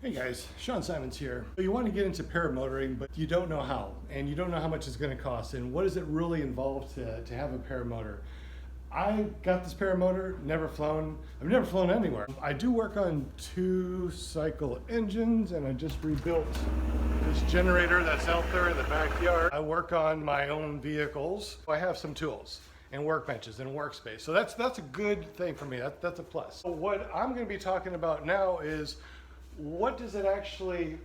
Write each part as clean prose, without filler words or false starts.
Hey guys, Sean Simons here. So you want to get into paramotoring, but you don't know how, and you don't know how much it's going to cost, and what does it really involve to have a paramotor. I got this paramotor, never flown. I've never flown anywhere. I do work on 2-cycle engines, and I just rebuilt this generator that's out there in the backyard. I work on my own vehicles. I have some tools and workbenches and workspace. So that's a good thing for me. That's a plus. So what I'm going to be talking about now is what does it actually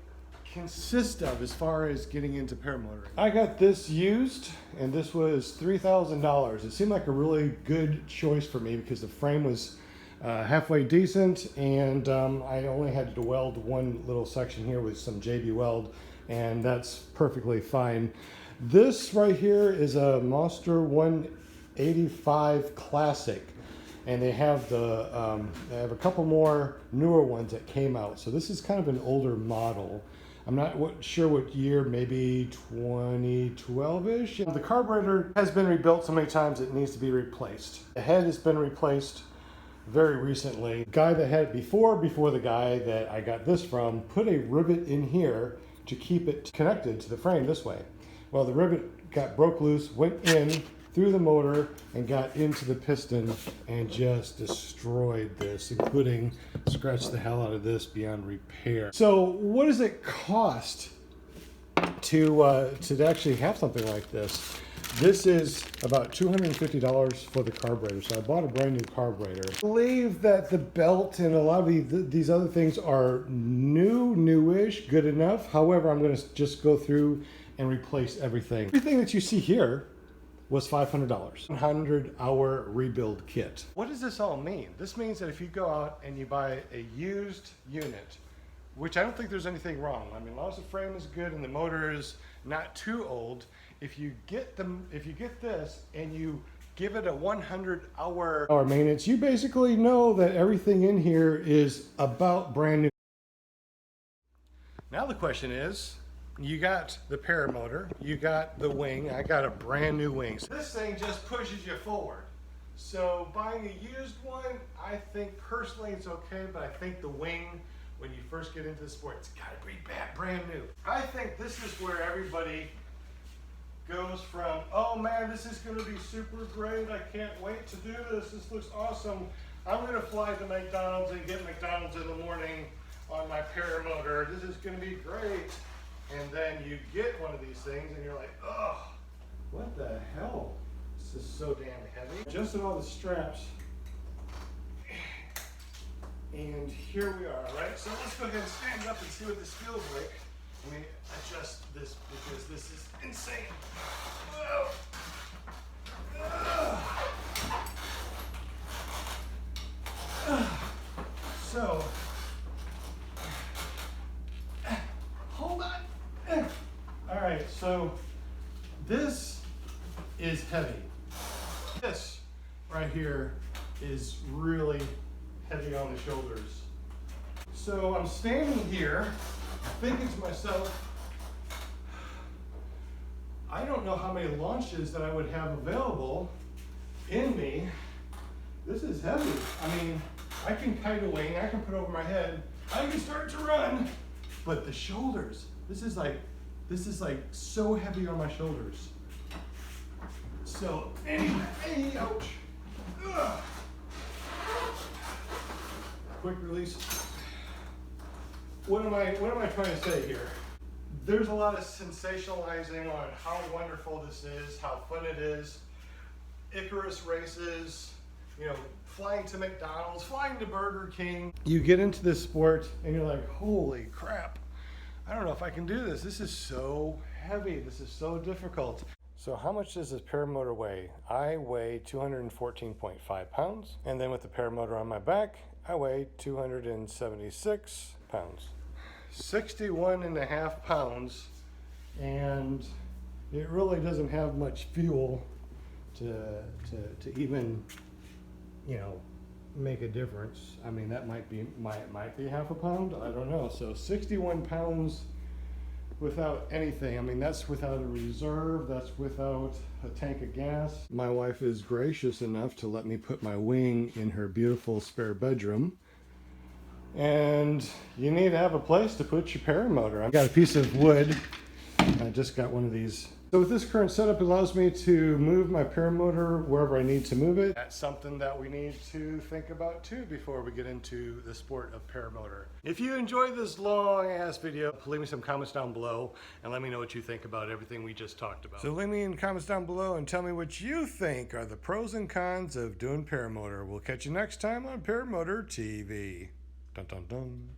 consist of as far as getting into paramotoring. I got this used, and this was $3,000. It seemed like a really good choice for me because the frame was halfway decent, and I only had to weld one little section here with some JB Weld, and that's perfectly fine. This right here is a Monster 185 Classic. And they have a couple more newer ones that came out. So this is kind of an older model. I'm not sure what year, maybe 2012-ish. The carburetor has been rebuilt so many times it needs to be replaced. The head has been replaced very recently. The guy that had it before the guy that I got this from put a rivet in here to keep it connected to the frame this way. Well, the rivet broke loose, went in through the motor and got into the piston and just destroyed this, including scratched the hell out of this beyond repair. So what does it cost to actually have something like this? This is about $250 for the carburetor. So I bought a brand new carburetor. I believe that the belt and a lot of these other things are newish, good enough. However, I'm gonna just go through and replace everything. Everything that you see here was $500. 100-hour rebuild kit. What does this all mean? This means that if you go out and you buy a used unit, which I don't think there's anything wrong. I mean, as long as the frame is good and the motor is not too old, if you get this and you give it a 100-hour maintenance, you basically know that everything in here is about brand new. Now the question is, you got the paramotor, you got the wing, I got a brand new wing. So this thing just pushes you forward. So buying a used one, I think personally it's okay, but I think the wing, when you first get into the sport, it's gotta be brand new. I think this is where everybody goes from, oh man, this is gonna be super great, I can't wait to do this, this looks awesome. I'm gonna fly to McDonald's and get McDonald's in the morning on my paramotor, this is gonna be great. And then you get one of these things and you're like, oh, what the hell? This is so damn heavy. Adjusted all the straps. And here we are, right? So let's go ahead and stand up and see what this feels like. Let me adjust this because this is insane. Whoa. So, hold on. All right, so this is heavy. This right here is really heavy on the shoulders. So I'm standing here thinking to myself, I don't know how many launches that I would have available in me. This is heavy. I mean, I can kite a wing, I can put over my head, I can start to run, but the shoulders, this is like so heavy on my shoulders. So anyway, ouch. Ugh. Quick release. What am I trying to say here? There's a lot of sensationalizing on how wonderful this is, how fun it is. Icarus races, you know, flying to McDonald's, flying to Burger King. You get into this sport and you're like, holy crap. I don't know if I can do this. This is so heavy. This is so difficult. So how much does this paramotor weigh? I weigh 214.5 pounds. And then with the paramotor on my back, I weigh 276 pounds. 61.5 pounds. And it really doesn't have much fuel to even, you know, make a difference. I mean, that might be half a pound, I don't know. So 61 pounds without anything. I mean, that's without a reserve, that's without a tank of gas. My wife is gracious enough to let me put my wing in her beautiful spare bedroom and you need to have a place to put your paramotor. I've got a piece of wood. I just got one of these. So with this current setup, it allows me to move my paramotor wherever I need to move it. That's something that we need to think about too before we get into the sport of paramotor. If you enjoyed this long ass video, leave me some comments down below and let me know what you think about everything we just talked about. So leave me in the comments down below and tell me what you think are the pros and cons of doing paramotor. We'll catch you next time on Paramotor TV. Dun dun dun.